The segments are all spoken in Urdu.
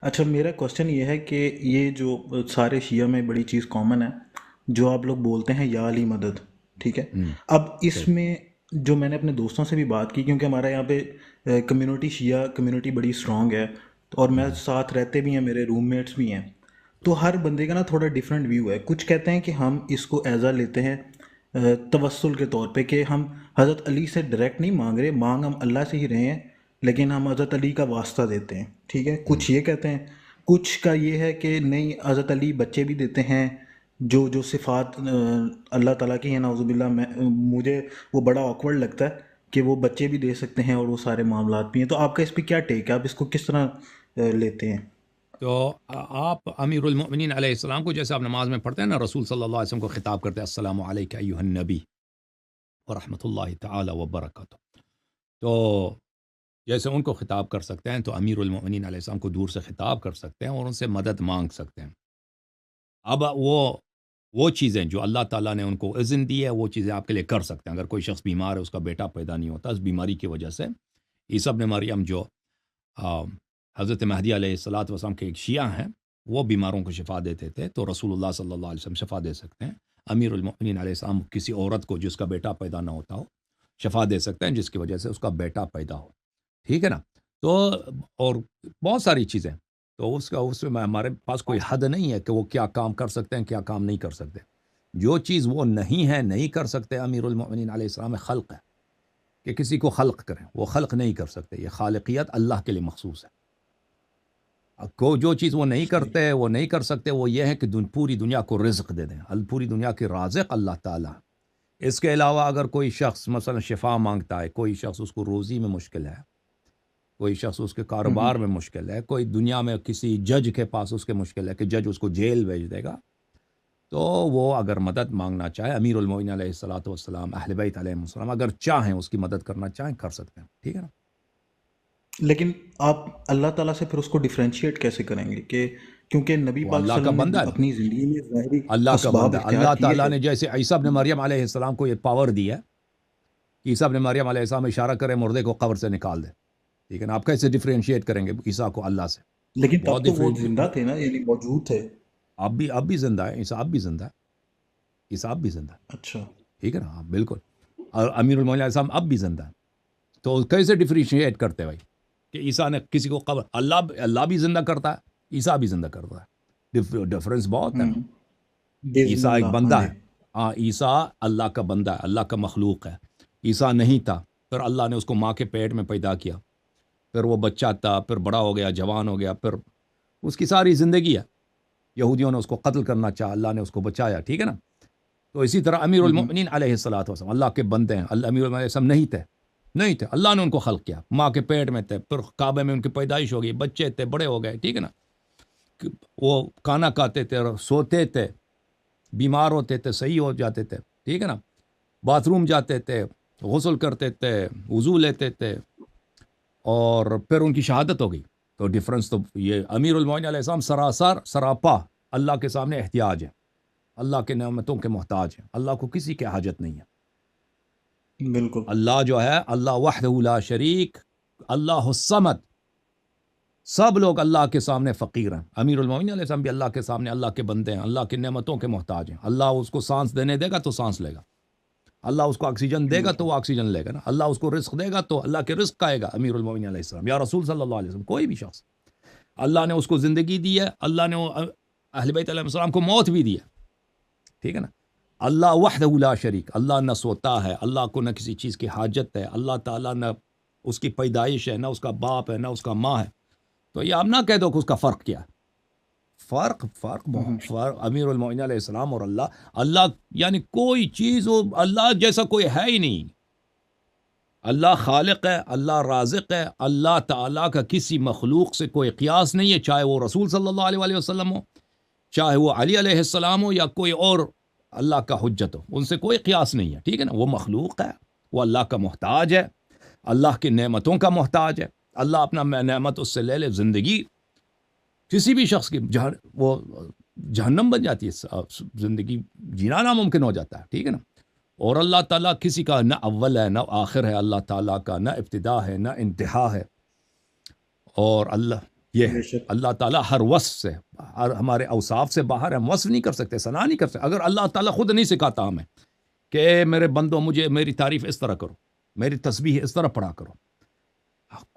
اچھا، میرا کوشچن یہ ہے کہ یہ جو سارے شیعہ میں بڑی چیز کامن ہے جو آپ لوگ بولتے ہیں یا علی مدد، ٹھیک ہے؟ ہوں، اب اس صحیح. میں جو میں نے اپنے دوستوں سے بھی بات کی، کیونکہ ہمارے یہاں پہ کمیونٹی شیعہ کمیونٹی بڑی اسٹرانگ ہے، اور میں ہوں، ساتھ رہتے بھی ہیں، میرے روم میٹس بھی ہیں، تو ہر بندے کا نا تھوڑا ڈفرینٹ ویو ہے. کچھ کہتے ہیں کہ ہم اس کو ایزا لیتے ہیں توسل کے طور پہ، کہ ہم حضرت علی سے ڈائریکٹ نہیں مانگ رہے، مانگ ہم اللہ سے ہی رہے ہیں، لیکن ہم حضرت علی کا واسطہ دیتے ہیں، ٹھیک ہے؟ ہوں. کچھ یہ کہتے ہیں. کچھ کا یہ ہے کہ نہیں، حضرت علی بچے بھی دیتے ہیں، جو جو صفات اللہ تعالیٰ کی ہیں، نعوذ باللہ. مجھے وہ بڑا آکورڈ لگتا ہے کہ وہ بچے بھی دے سکتے ہیں اور وہ سارے معاملات بھی ہیں. تو آپ کا اس پہ کیا ٹیک ہے؟ آپ اس کو کس طرح لیتے ہیں؟ تو آپ امیر المؤمنین علیہ السلام کو جیسے آپ نماز میں پڑھتے ہیں نا، رسول صلی اللہ علیہ وسلم کو خطاب کرتے ہیں، السلام علیک ایھا النبی ورحمۃ اللہ تعالی وبرکاتہ. تو جیسے ان کو خطاب کر سکتے ہیں، تو امیر المؤمنین علیہ السلام کو دور سے خطاب کر سکتے ہیں اور ان سے مدد مانگ سکتے ہیں. اب وہ چیزیں جو اللہ تعالیٰ نے ان کو اذن دی ہے، وہ چیزیں آپ کے لیے کر سکتے ہیں. اگر کوئی شخص بیمار ہے، اس کا بیٹا پیدا نہیں ہوتا اس بیماری کی وجہ سے، عیسیٰ ابن مریم جو آ، حضرت مہدی علیہ الصلاۃ والسلام کے ایک شیعہ ہیں، وہ بیماروں کو شفا دیتے تھے، تو رسول اللہ صلی اللہ علیہ وسلم شفا دے سکتے ہیں. امیر المؤمنین علیہ السلام کسی عورت کو جس کا بیٹا پیدا نہ ہوتا ہو شفا دے سکتے ہیں، جس کی وجہ سے اس کا بیٹا پیدا ہو. ٹھیک ہے نا؟ تو اور بہت ساری چیزیں. تو اس میں ہمارے پاس کوئی حد نہیں ہے کہ وہ کیا کام کر سکتے ہیں، کیا کام نہیں کر سکتے. جو چیز وہ نہیں ہے، نہیں کر سکتے، امیر المؤمنین علیہ السلام میں خلق ہے کہ کسی کو خلق کریں، وہ خلق نہیں کر سکتے. یہ خالقیت اللہ کے لیے مخصوص ہے. کو جو چیز وہ نہیں صحیح. کرتے، وہ نہیں کر سکتے، وہ یہ ہے کہ پوری دنیا کو رزق دے دیں. پوری دنیا کے رازق اللہ تعالیٰ. اس کے علاوہ اگر کوئی شخص مثلا شفا مانگتا ہے، کوئی شخص اس کو روزی میں مشکل ہے، کوئی شخص اس کے ہوں. کاروبار میں مشکل ہے، کوئی دنیا میں کسی جج کے پاس اس کے مشکل ہے کہ جج اس کو جیل بھیج دے گا، تو وہ اگر مدد مانگنا چاہے، امیر المومنین علیہ الصلاۃ والسلام، اہل بیت علیہ السلام اگر چاہیں اس کی مدد کرنا چاہیں، کر سکتے ہیں. ٹھیک ہے نا؟ لیکن آپ اللہ تعالیٰ سے پھر اس کو ڈیفرینشیٹ کیسے کریں گے؟ کہ کیونکہ نبی وہ پاک اللہ صلی کا اللہ علیہ وسلم بندہ نے ہے نا، اپنی زندگی میں ظاہری اللہ کا اسباب بندہ. اختیار اللہ کیے تعالیٰ تھے. نے جیسے عیسیٰ ابن مریم علیہ السلام کو یہ پاور دی ہے کہ عیسیٰ ابن مریم علیہ السلام اشارہ کرے مردے کو قبر سے نکال دے. ٹھیک ہے نا؟ آپ کیسے ڈیفرینشیٹ کریں گے عیسیٰ کو اللہ سے؟ لیکن تب بہت تو وہ ڈیفرینشیٹ. زندہ تھے نا، یعنی موجود تھے. اب بھی زندہ ہے عیسیٰ، اب بھی زندہ ہے عیسیٰ، اب بھی زندہ ہے. اچھا. ٹھیک ہے نا؟ ہاں بالکل. اور امیر المومنین علیہ السلام اب بھی زندہ ہے. تو کیسے ڈیفرینشیٹ کرتے بھائی کہ عیسیٰ نے کسی کو قبر، اللہ بھی زندہ کرتا ہے، عیسیٰ بھی زندہ کرتا ہے. ڈفرینس بہت ہے نا. ہوں. باذن عیسیٰ ایک اللہ، ہاں بندہ جی. ہے. ہاں، عیسیٰ اللہ کا بندہ ہے، اللہ کا مخلوق ہے. عیسیٰ نہیں تھا، پھر اللہ نے اس کو ماں کے پیٹ میں پیدا کیا، پھر وہ بچہ تھا، پھر بڑا ہو گیا، جوان ہو گیا، پھر اس کی ساری زندگی ہے. یہودیوں نے اس کو قتل کرنا چاہا، اللہ نے اس کو بچایا. ٹھیک ہے نا؟ تو اسی طرح امیر ہوں. المؤمنین علیہ الصلوۃ والسلام اللہ کے بندے ہیں. امیر المؤمنین علیہ السلام نہیں تھے، اللہ نے ان کو خلق کیا، ماں کے پیٹ میں تھے، پھر کعبے میں ان کی پیدائش ہو گئی، بچے تھے، بڑے ہو گئے. ٹھیک ہے نا؟ وہ کھانا کھاتے تھے، سوتے تھے، بیمار ہوتے تھے، صحیح ہو جاتے تھے. ٹھیک ہے نا؟ باتھ روم جاتے تھے، غسل کرتے تھے، وضو لیتے تھے، اور پھر ان کی شہادت ہو گئی. تو ڈفرنس تو یہ امیر المومنین علیہ السلام سراسر سراپا اللہ کے سامنے احتیاج ہے، اللہ کے نعمتوں کے محتاج ہیں. اللہ کو کسی کی حاجت نہیں ہے. بالکل. اللہ جو ہے، اللہ وحدہ لا شریک، اللہ الصمد. سب لوگ اللہ کے سامنے فقیر ہیں. امیر المومنین علیہ السلام بھی اللہ کے سامنے اللہ کے بندے ہیں، اللہ کی نعمتوں کے محتاج ہیں. اللہ اس کو سانس دینے دے گا تو سانس لے گا، اللہ اس کو آکسیجن دے گا تو بالکل. وہ آکسیجن لے گا نا. اللہ اس کو رزق دے گا تو اللہ کے رزق کھائے گا امیر المومنین علیہ السلام یا رسول صلی اللہ علیہ وسلم، کوئی بھی شخص. اللہ نے اس کو زندگی دی ہے، اللہ نے اہل بیت علیہ السلام کو موت بھی دی ہے. ٹھیک ہے نا؟ اللہ وحدہ لا شریک، اللہ نہ سوتا ہے، اللہ کو نہ کسی چیز کی حاجت ہے، اللہ تعالیٰ نہ اس کی پیدائش ہے، نہ اس کا باپ ہے، نہ اس کا ماں ہے. تو یہ آپ نہ کہہ دو کہ اس کا فرق کیا ہے. فرق ہوں. بہت فرق امیر المومنین علیہ السلام اور اللہ یعنی کوئی چیز اللہ جیسا کوئی ہے ہی نہیں. اللہ خالق ہے، اللہ رازق ہے. اللہ تعالیٰ کا کسی مخلوق سے کوئی قیاس نہیں ہے، چاہے وہ رسول صلی اللہ علیہ وسلم ہو، چاہے وہ علی علیہ السلام ہو، یا کوئی اور اللہ کا حجت ہو. ان سے کوئی قیاس نہیں ہے. ٹھیک ہے نا؟ وہ مخلوق ہے، وہ اللہ کا محتاج ہے، اللہ کی نعمتوں کا محتاج ہے. اللہ اپنا نعمت اس سے لے لے، زندگی کسی بھی شخص کی وہ جہنم بن جاتی ہے، زندگی جینا ناممکن ہو جاتا ہے. ٹھیک ہے نا؟ اور اللہ تعالیٰ کسی کا نہ اول ہے نہ آخر ہے، اللہ تعالیٰ کا نہ ابتدا ہے نہ انتہا ہے. اور اللہ یہ ہے بے شک اللہ تعالیٰ ہر وصف سے، ہمارے اوصاف سے باہر ہم وصف نہیں کر سکتے، ثنا نہیں کر سکتے. اگر اللہ تعالیٰ خود نہیں سکھاتا ہمیں کہ اے میرے بندو مجھے میری تعریف اس طرح کرو، میری تسبیح اس طرح پڑھا کرو،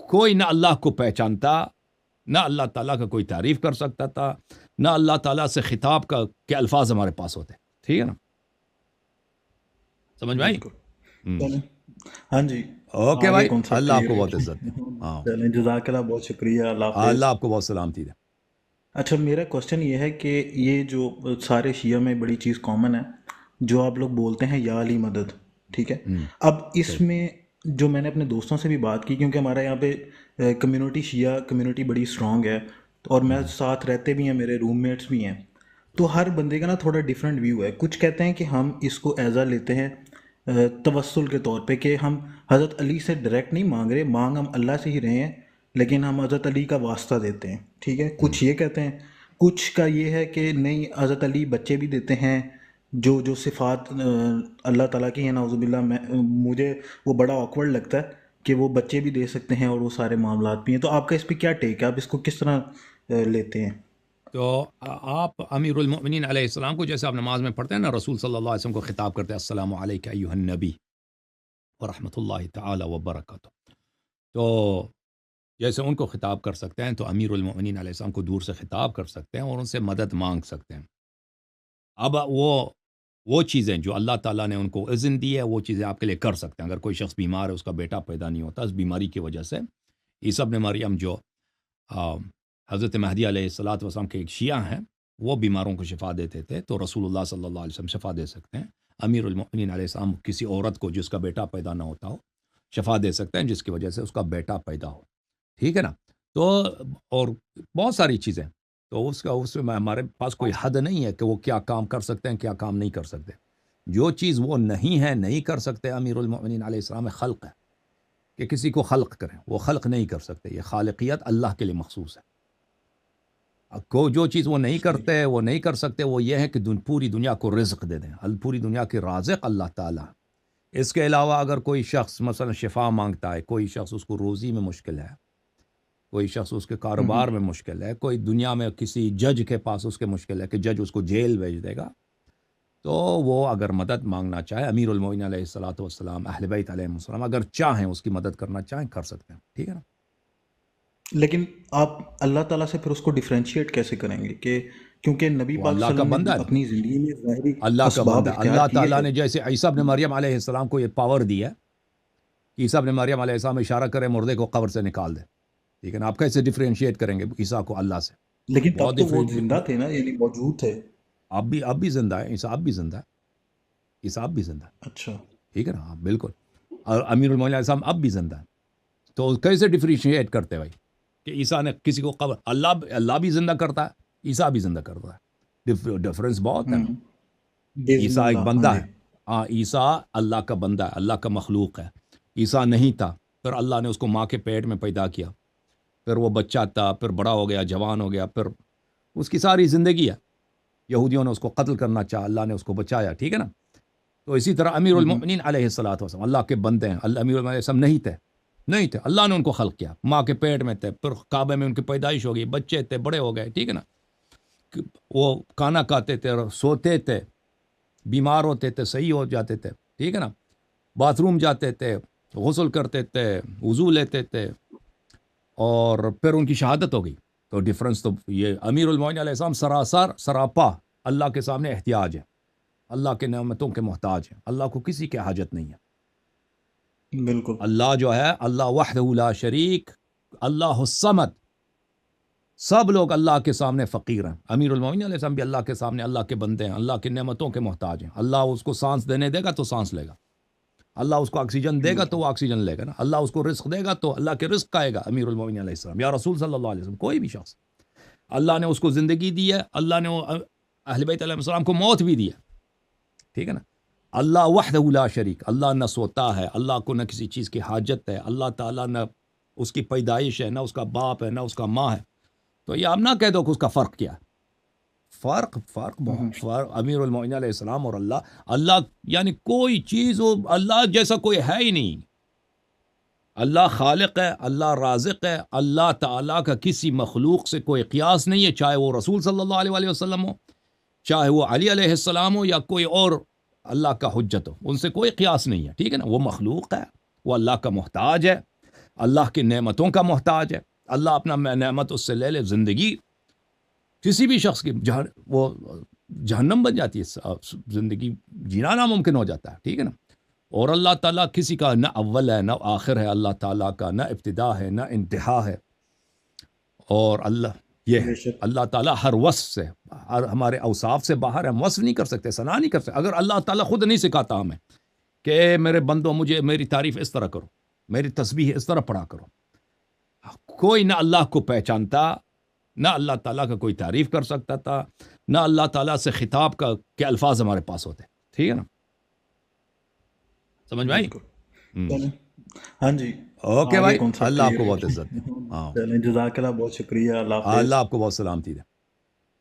کوئی نہ اللہ کو پہچانتا، نہ اللہ تعالیٰ کا کوئی تعریف کر سکتا تھا، نہ اللہ تعالیٰ سے خطاب کا کے الفاظ ہمارے پاس ہوتے. ٹھیک ہے نا، سمجھ میں آئی؟ بالکل. چلیں ہاں جی، اوکے آگے بھائی، کون سا اللہ آپ کو کلیئر بہت ہے؟ عزت دے. ہاں، چلیں جزاک اللہ، بہت شکریہ، اللہ اللہ حافظ. آپ کو بہت سلامتی دے. اچھا میرا کوشچن یہ ہے کہ یہ جو سارے شیعہ میں بڑی چیز کامن ہے جو آپ لوگ بولتے ہیں یا علی مدد، ٹھیک ہے. اب اس صحیح. میں جو میں نے اپنے دوستوں سے بھی بات کی، کیونکہ ہمارے یہاں پہ کمیونٹی شیعہ کمیونٹی بڑی اسٹرانگ ہے، اور میں ساتھ رہتے بھی ہیں، میرے روم میٹس بھی ہیں، تو ہر بندے کا نا تھوڑا ڈفرینٹ ویو ہے. کچھ کہتے ہیں کہ ہم اس کو ایزا لیتے ہیں توسل کے طور پہ، کہ ہم حضرت علی سے ڈائریکٹ نہیں مانگ رہے، مانگ ہم اللہ سے ہی رہے ہیں، لیکن ہم حضرت علی کا واسطہ دیتے ہیں. ٹھیک ہے، کچھ یہ کہتے ہیں. کچھ کا یہ ہے کہ نہیں، حضرت علی بچے بھی دیتے ہیں، جو جو صفات اللہ تعالیٰ کی ہیں، نعوذ باللہ. مجھے وہ بڑا آکورڈ لگتا ہے کہ وہ بچے بھی دے سکتے ہیں اور وہ سارے معاملات بھی ہیں. تو آپ کا اس پہ کیا ٹیک ہے؟ آپ اس کو کس طرح لیتے ہیں؟ تو آپ امیر المؤمنین علیہ السلام کو جیسے آپ نماز میں پڑھتے ہیں نا، رسول صلی اللہ علیہ وسلم کو خطاب کرتے ہیں السلام علیک ایھا النبی ورحمۃ اللہ تعالی وبرکاتہ. تو جیسے ان کو خطاب کر سکتے ہیں تو امیر المؤمنین علیہ السلام کو دور سے خطاب کر سکتے ہیں اور ان سے مدد مانگ سکتے ہیں. اب وہ چیزیں جو اللہ تعالیٰ نے ان کو اذن دی ہے، وہ چیزیں آپ کے لیے کر سکتے ہیں. اگر کوئی شخص بیمار ہے، اس کا بیٹا پیدا نہیں ہوتا اس بیماری کی وجہ سے، عیسیٰ ابن مریم جو حضرت مہدی علیہ الصلاۃ والسلام کے ایک شیعہ ہیں، وہ بیماروں کو شفا دیتے تھے، تو رسول اللہ صلی اللہ علیہ وسلم شفا دے سکتے ہیں. امیر المؤمنین علیہ السلام کسی عورت کو جس کا بیٹا پیدا نہ ہوتا ہو شفا دے سکتے ہیں، جس کی وجہ سے اس کا بیٹا پیدا ہو. ٹھیک ہے نا. تو اور بہت ساری چیزیں، تو اس میں ہمارے پاس کوئی حد نہیں ہے کہ وہ کیا کام کر سکتے ہیں، کیا کام نہیں کر سکتے. جو چیز وہ نہیں ہے، نہیں کر سکتے، امیر المؤمنین علیہ السلام میں خلق ہے کہ کسی کو خلق کریں، وہ خلق نہیں کر سکتے. یہ خالقیت اللہ کے لیے مخصوص ہے. جو چیز وہ نہیں صحیح. کرتے، وہ نہیں کر سکتے، وہ یہ ہے کہ پوری دنیا کو رزق دے دیں. پوری دنیا کے رازق اللہ تعالیٰ. اس کے علاوہ اگر کوئی شخص مثلا شفا مانگتا ہے، کوئی شخص اس کو روزی میں مشکل ہے، کوئی شخص اس کے کاروبار میں مشکل ہے، کوئی دنیا میں کسی جج کے پاس اس کے مشکل ہے کہ جج اس کو جیل بھیج دے گا، تو وہ اگر مدد مانگنا چاہے، امیر المؤمنین علیہ الصلاۃ والسلام، اہل بیت علیہ السلام اگر چاہیں اس کی مدد کرنا چاہیں، کر سکتے ہیں. ٹھیک ہے نا. لیکن آپ اللہ تعالیٰ سے پھر اس کو ڈیفرینشیٹ کیسے کریں گے؟ کہ کیونکہ نبی وہ پاک اللہ صلی کا اللہ علیہ بندہ وسلم ہے نے اپنی زندگی میں ظاہری اللہ کا اسباب بندہ. اختیار اللہ کیے تعالیٰ ہیں. نے جیسے عیسیٰ ابن مریم علیہ السلام کو یہ پاور دی ہے کہ عیسیٰ ابن مریم علیہ السلام اشارہ کرے مردے کو قبر سے نکال دے. ٹھیک ہے نا. آپ کیسے ڈیفرینشیٹ کریں گے عیسیٰ کو اللہ سے؟ لیکن بہت تب تو وہ ڈیفرینشیٹ. زندہ تھے نا، یعنی موجود تھے. اب بھی زندہ ہے عیسیٰ، اب بھی زندہ ہے عیسیٰ، اب بھی زندہ ہے. اچھا. ٹھیک ہے نا. ہاں بالکل. اور امیر المومنین علیہ السلام اب بھی زندہ ہے. تو کیسے ڈیفرینشیٹ کرتے بھائی کہ عیسیٰ نے کسی کو قبر، اللہ بھی زندہ کرتا ہے، عیسیٰ بھی زندہ کرتا ہے. ڈفرینس بہت ہے نا. بِإِذْنِ عیسیٰ ایک اللہ. بندہ ہاں جی. ہے. ہاں، عیسیٰ اللہ کا بندہ ہے، اللہ کا مخلوق ہے. عیسیٰ نہیں تھا، پھر اللہ نے اس کو ماں کے پیٹ میں پیدا کیا، پھر وہ بچہ تھا، پھر بڑا ہو گیا، جوان ہو گیا، پھر اس کی ساری زندگی ہے. یہودیوں نے اس کو قتل کرنا چاہا، اللہ نے اس کو بچایا. ٹھیک ہے نا. تو اسی طرح امیر المؤمنین علیہ الصلاۃ والسلام اللہ کے بندے ہیں. امیر المؤمنین علیہ السلام نہیں تھے، اللہ نے ان کو خلق کیا، ماں کے پیٹ میں تھے، پھر کعبے میں ان کی پیدائش ہو گئی، بچے تھے، بڑے ہو گئے. ٹھیک ہے نا. وہ کھانا کھاتے تھے، سوتے تھے، بیمار ہوتے تھے، صحیح ہو جاتے تھے. ٹھیک ہے نا. باتھ روم جاتے تھے، غسل کرتے تھے، وضو لیتے تھے، اور پھر ان کی شہادت ہو گئی. تو ڈفرنس تو یہ امیر المؤمنین علیہ السلام سراسر سراپا اللہ کے سامنے احتیاج ہے، اللہ کے نعمتوں کے محتاج ہیں. اللہ کو کسی کی حاجت نہیں ہے. بالکل. اللہ جو ہے، اللہ وحدہ لا شریک، اللہ الصمد. سب لوگ اللہ کے سامنے فقیر ہیں. امیر المؤمنین علیہ السلام بھی اللہ کے سامنے اللہ کے بندے ہیں، اللہ کی نعمتوں کے محتاج ہیں. اللہ اس کو سانس دینے دے گا تو سانس لے گا، اللہ اس کو آکسیجن دے گا تو وہ آکسیجن لے گا نا. اللہ اس کو رزق دے گا تو اللہ کے رزق کھائے گا امیر المؤمنین علیہ السلام یا رسول صلی اللہ علیہ وسلم. کوئی بھی شخص، اللہ نے اس کو زندگی دی ہے، اللہ نے اہل بیت علیہ السلام کو موت بھی دی ہے. ٹھیک ہے نا. اللہ وحدہ لا شریک، اللہ نہ سوتا ہے، اللہ کو نہ کسی چیز کی حاجت ہے، اللہ تعالیٰ نہ اس کی پیدائش ہے، نہ اس کا باپ ہے، نہ اس کا ماں ہے. تو یہ آپ نہ کہہ دو کہ اس کا فرق کیا ہے. فرق بہت فرق. امیر المؤمنین علیہ السلام اور اللہ یعنی کوئی چیز اللہ جیسا کوئی ہے ہی نہیں. اللہ خالق ہے، اللہ رازق ہے، اللہ تعالیٰ کا کسی مخلوق سے کوئی قیاس نہیں ہے، چاہے وہ رسول صلی اللہ علیہ وسلم ہو، چاہے وہ علی علیہ السلام ہو، یا کوئی اور اللہ کا حجت ہو، ان سے کوئی قیاس نہیں ہے، ٹھیک ہے نا. وہ مخلوق ہے، وہ اللہ کا محتاج ہے، اللہ کی نعمتوں کا محتاج ہے. اللہ اپنا نعمت اس سے لے لے، زندگی کسی بھی شخص کی وہ جہنم بن جاتی ہے، زندگی جینا ناممکن ہو جاتا ہے، ٹھیک ہے نا. اور اللہ تعالیٰ کسی کا نہ اول ہے نہ آخر ہے، اللہ تعالیٰ کا نہ ابتدا ہے نہ انتہا ہے. اور اللہ یہ ہے، بے شک اللہ تعالیٰ ہر وصف سے، ہمارے اوصاف سے باہر ہے، ہم وصف نہیں کر سکتے، ثنا نہیں کر سکتے. اگر اللہ تعالیٰ خود نہیں سکھاتا ہمیں کہ اے میرے بندو مجھے میری تعریف اس طرح کرو، میری تسبیح اس طرح پڑھا کرو، کوئی نہ اللہ کو پہچانتا، نہ اللہ تعالیٰ کا کوئی تعریف کر سکتا تھا، نہ اللہ تعالیٰ سے خطاب کا کے الفاظ ہمارے پاس ہوتے. ٹھیک ہے نا، سمجھ میں آئی؟ بالکل. چلیں ہاں جی اوکے آگے بھائی، کون سا اللہ آپ کلیئر کو بہت کرتے عزت دے. ہیں؟ ہاں، چلیں جزاک اللہ، بہت شکریہ، اللہ اللہ حافظ. آپ کو بہت سلامتی دے.